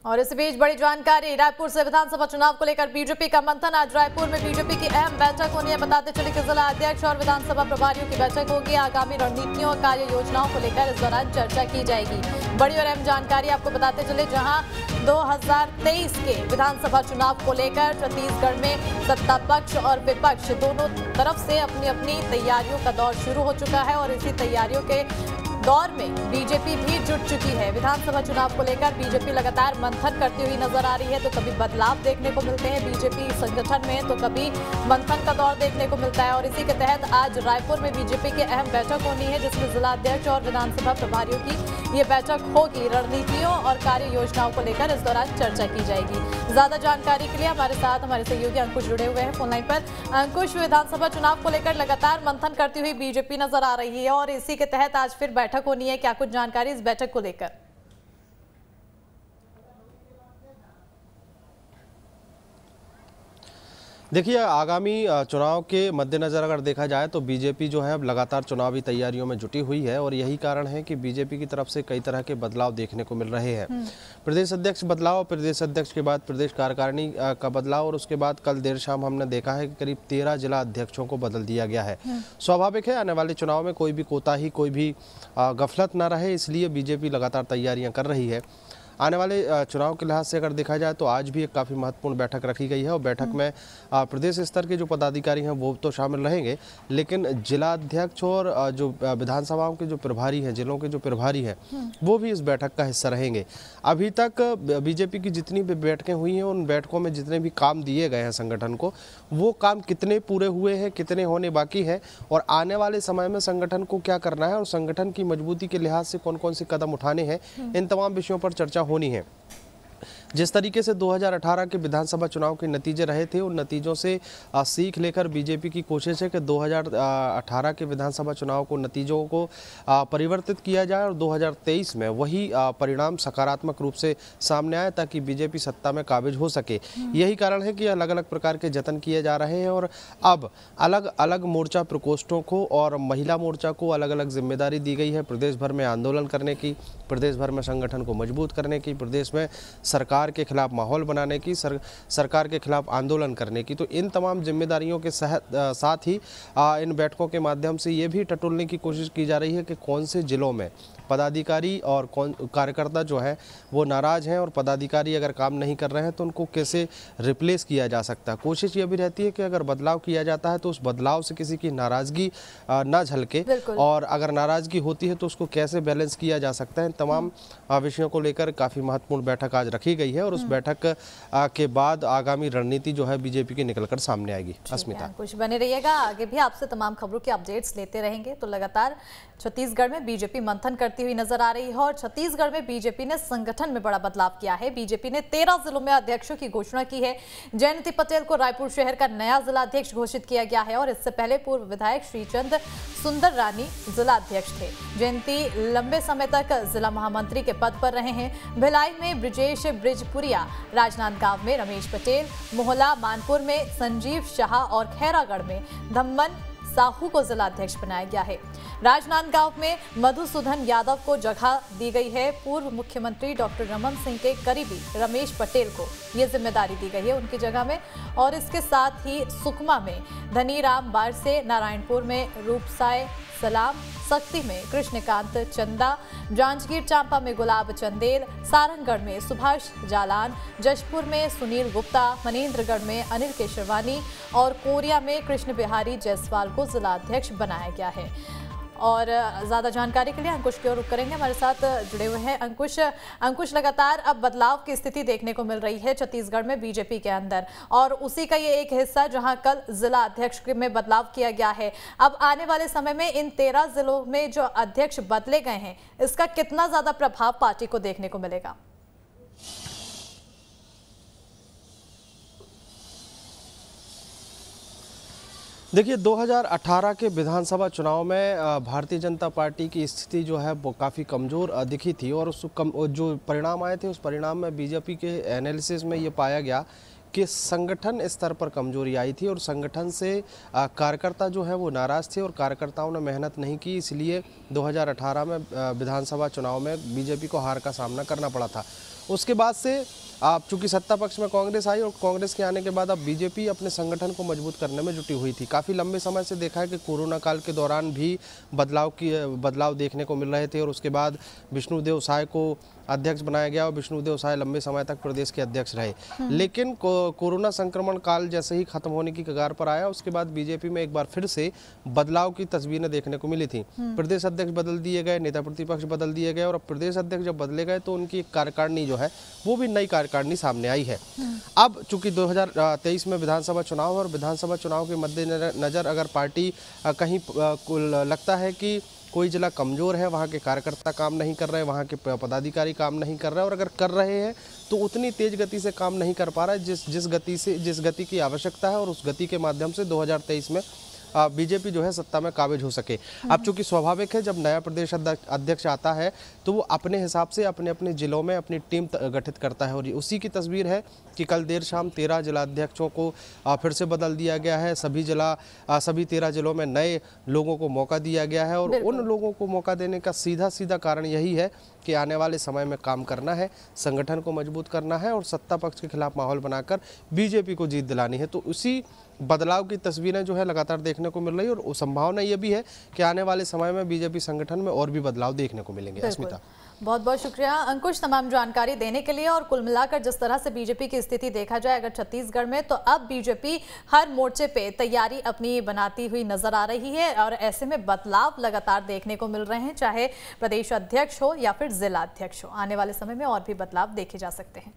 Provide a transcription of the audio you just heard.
और इस बीच बड़ी जानकारी रायपुर से विधानसभा चुनाव को लेकर बीजेपी का मंथन। आज रायपुर में बीजेपी की अहम बैठक होनी है। बताते चले कि जिला अध्यक्ष और विधानसभा प्रभारियों की बैठक होगी। आगामी रणनीतियों और कार्य योजनाओं को लेकर इस दौरान चर्चा की जाएगी। बड़ी और अहम जानकारी आपको बताते चले, जहां 2023 के विधानसभा चुनाव को लेकर छत्तीसगढ़ में सत्ता पक्ष और विपक्ष दोनों तरफ से अपनी अपनी तैयारियों का दौर शुरू हो चुका है और इसी तैयारियों के दौर में बीजेपी भी जुट चुकी है। विधानसभा चुनाव को लेकर बीजेपी लगातार मंथन करती हुई नजर आ रही है। तो कभी बदलाव देखने को मिलते हैं बीजेपी संगठन में, तो कभी मंथन का दौर देखने को मिलता है। और इसी के तहत आज रायपुर में बीजेपी की अहम बैठक होनी है, जिसमें जिला अध्यक्ष और विधानसभा प्रभारियों की ये बैठक होगी। रणनीतियों और कार्य योजनाओं को लेकर इस दौरान चर्चा की जाएगी। ज्यादा जानकारी के लिए हमारे साथ हमारे सहयोगी अंकुश जुड़े हुए हैं फोनलाइन पर। अंकुश, विधानसभा चुनाव को लेकर लगातार मंथन करती हुई बीजेपी नजर आ रही है और इसी के तहत आज फिर बैठक होनी है। क्या कुछ जानकारी इस बैठक को लेकर? देखिए, आगामी चुनाव के मद्देनज़र अगर देखा जाए तो बीजेपी जो है अब लगातार चुनावी तैयारियों में जुटी हुई है और यही कारण है कि बीजेपी की तरफ से कई तरह के बदलाव देखने को मिल रहे हैं। प्रदेश अध्यक्ष बदलाव, प्रदेश अध्यक्ष के बाद प्रदेश कार्यकारिणी का बदलाव और उसके बाद कल देर शाम हमने देखा है कि करीब 13 जिला अध्यक्षों को बदल दिया गया है। स्वाभाविक है, आने वाले चुनाव में कोई भी कोताही, कोई भी गफलत न रहे, इसलिए बीजेपी लगातार तैयारियाँ कर रही है। आने वाले चुनाव के लिहाज से अगर देखा जाए तो आज भी एक काफ़ी महत्वपूर्ण बैठक रखी गई है और बैठक में प्रदेश स्तर के जो पदाधिकारी हैं वो तो शामिल रहेंगे, लेकिन जिला अध्यक्ष और जो विधानसभाओं के जो प्रभारी हैं, जिलों के जो प्रभारी हैं, वो भी इस बैठक का हिस्सा रहेंगे। अभी तक बीजेपी की जितनी भी बैठकें हुई हैं, उन बैठकों में जितने भी काम दिए गए हैं संगठन को, वो काम कितने पूरे हुए हैं, कितने होने बाकी हैं और आने वाले समय में संगठन को क्या करना है और संगठन की मजबूती के लिहाज से कौन कौन से कदम उठाने हैं, इन तमाम विषयों पर चर्चा होनी है। जिस तरीके से 2018 के विधानसभा चुनाव के नतीजे रहे थे, उन नतीजों से सीख लेकर बीजेपी की कोशिश है कि 2018 के विधानसभा चुनाव को नतीजों को परिवर्तित किया जाए और 2023 में वही परिणाम सकारात्मक रूप से सामने आए ताकि बीजेपी सत्ता में काबिज हो सके। यही कारण है कि अलग अलग प्रकार के जतन किए जा रहे हैं और अब अलग अलग मोर्चा प्रकोष्ठों को और महिला मोर्चा को अलग अलग जिम्मेदारी दी गई है प्रदेश भर में आंदोलन करने की, प्रदेश भर में संगठन को मजबूत करने की, प्रदेश में सरकार के खिलाफ माहौल बनाने की, सरकार के खिलाफ आंदोलन करने की। तो इन तमाम जिम्मेदारियों के साथ ही इन बैठकों के माध्यम से ये भी टटोलने की कोशिश की जा रही है कि कौन से जिलों में पदाधिकारी और कार्यकर्ता जो है वो नाराज़ हैं और पदाधिकारी अगर काम नहीं कर रहे हैं तो उनको कैसे रिप्लेस किया जा सकता है। कोशिश ये भी रहती है कि अगर बदलाव किया जाता है तो उस बदलाव से किसी की नाराज़गी ना झलके और अगर नाराज़गी होती है तो उसको कैसे बैलेंस किया जा सकता है। इन तमाम विषयों को लेकर काफ़ी महत्वपूर्ण बैठक आज रखी गई है और उस बैठक के बाद आगामी रणनीति जो है बीजेपी की निकलकर सामने आएगी। अस्मिता, कुछ बने रहिएगा, आगे भी आपसे तमाम खबरों के अपडेट्स लेते रहेंगे। तो लगातार छत्तीसगढ़ में बीजेपी मंथन करती हुई नजर आ रही है और छत्तीसगढ़ में बीजेपी ने संगठन में बड़ा बदलाव किया है। बीजेपी ने 13 जिलों में अध्यक्षों की घोषणा की है। जयंती पटेल को रायपुर शहर का नया जिला अध्यक्ष घोषित किया गया है और इससे पहले पूर्व विधायक श्रीचंद सुंदर रानी जिला अध्यक्ष थे। जयंती लंबे समय तक जिला महामंत्री के पद पर रहे हैं। भिलाई में ब्रिजेश ब्रिजपुरिया, राजनांदगांव में रमेश पटेल, मोहला मानपुर में संजीव शाह और खैरागढ़ में धम्मन साहू को जिला अध्यक्ष बनाया गया है। राजनांदगांव में मधुसूदन यादव को जगह दी गई है। पूर्व मुख्यमंत्री डॉक्टर रमन सिंह के करीबी रमेश पटेल को यह जिम्मेदारी दी गई है उनकी जगह में। और इसके साथ ही सुकमा में धनीराम बारसे, नारायणपुर में रूपसाय सलाम, सक्ती में कृष्णकांत चंदा, जांजगीर चांपा में गुलाब चंदेल, सारंगगढ़ में सुभाष जालान, जशपुर में सुनील गुप्ता, मनेन्द्रगढ़ में अनिल केशरवानी और कोरिया में कृष्ण बिहारी जायसवाल को जिला अध्यक्ष बनाया गया है। और ज़्यादा जानकारी के लिए अंकुश की ओर रुख करेंगे, हमारे साथ जुड़े हुए हैं अंकुश, लगातार अब बदलाव की स्थिति देखने को मिल रही है छत्तीसगढ़ में बीजेपी के अंदर और उसी का ये एक हिस्सा जहां कल जिला अध्यक्ष में बदलाव किया गया है। अब आने वाले समय में इन 13 जिलों में जो अध्यक्ष बदले गए हैं, इसका कितना ज़्यादा प्रभाव पार्टी को देखने को मिलेगा? देखिए, 2018 के विधानसभा चुनाव में भारतीय जनता पार्टी की स्थिति जो है वो काफ़ी कमज़ोर दिखी थी और जो परिणाम आए थे उस परिणाम में बीजेपी के एनालिसिस में ये पाया गया कि संगठन स्तर पर कमजोरी आई थी और संगठन से कार्यकर्ता जो है वो नाराज़ थे और कार्यकर्ताओं ने मेहनत नहीं की, इसलिए 2018 में विधानसभा चुनाव में बीजेपी को हार का सामना करना पड़ा था। उसके बाद से आप चूंकि सत्ता पक्ष में कांग्रेस आई और कांग्रेस के आने के बाद अब बीजेपी अपने संगठन को मजबूत करने में जुटी हुई थी। काफ़ी लंबे समय से देखा है कि कोरोना काल के दौरान भी बदलाव देखने को मिल रहे थे और उसके बाद विष्णुदेव साय को अध्यक्ष बनाया गया और विष्णुदेव साय लंबे समय तक प्रदेश के अध्यक्ष रहे। लेकिन कोरोना संक्रमण काल जैसे ही खत्म होने की कगार पर आया, उसके बाद बीजेपी में एक बार फिर से बदलाव की तस्वीरें देखने को मिली थी। प्रदेश अध्यक्ष बदल दिए गए, नेता प्रतिपक्ष बदल दिए गए और अब प्रदेश अध्यक्ष जब बदले गए तो उनकी एक कार्यकारिणी जो है वो भी नई कार्यकारिणी सामने आई है। अब चूंकि 2023 में विधानसभा चुनाव और विधानसभा चुनाव के मद्देनजर अगर पार्टी कहीं लगता है कि कोई जिला कमजोर है, वहाँ के कार्यकर्ता काम नहीं कर रहे, वहाँ के पदाधिकारी काम नहीं कर रहे और अगर कर रहे हैं तो उतनी तेज गति से काम नहीं कर पा रहा है जिस गति की आवश्यकता है और उस गति के माध्यम से 2023 में बीजेपी जो है सत्ता में काबिज हो सके। अब चूंकि स्वाभाविक है जब नया प्रदेश अध्यक्ष आता है तो वो अपने हिसाब से अपने अपने जिलों में अपनी टीम गठित करता है और उसी की तस्वीर है कि कल देर शाम 13 जिला अध्यक्षों को फिर से बदल दिया गया है। सभी 13 जिलों में नए लोगों को मौका दिया गया है और उन लोगों को मौका देने का सीधा कारण यही है कि आने वाले समय में काम करना है, संगठन को मजबूत करना है और सत्ता पक्ष के खिलाफ माहौल बनाकर बीजेपी को जीत दिलानी है। तो उसी बदलाव की तस्वीरें जो है लगातार देखने को मिल रही है और संभावना ये भी है कि आने वाले समय में बीजेपी संगठन में और भी बदलाव देखने को मिलेंगे। अस्मिता, बहुत बहुत शुक्रिया अंकुश तमाम जानकारी देने के लिए। और कुल मिलाकर जिस तरह से बीजेपी की स्थिति देखा जाए अगर छत्तीसगढ़ में, तो अब बीजेपी हर मोर्चे पे तैयारी अपनी बनाती हुई नजर आ रही है और ऐसे में बदलाव लगातार देखने को मिल रहे हैं, चाहे प्रदेश अध्यक्ष हो या फिर जिला अध्यक्ष हो। आने वाले समय में और भी बदलाव देखे जा सकते हैं।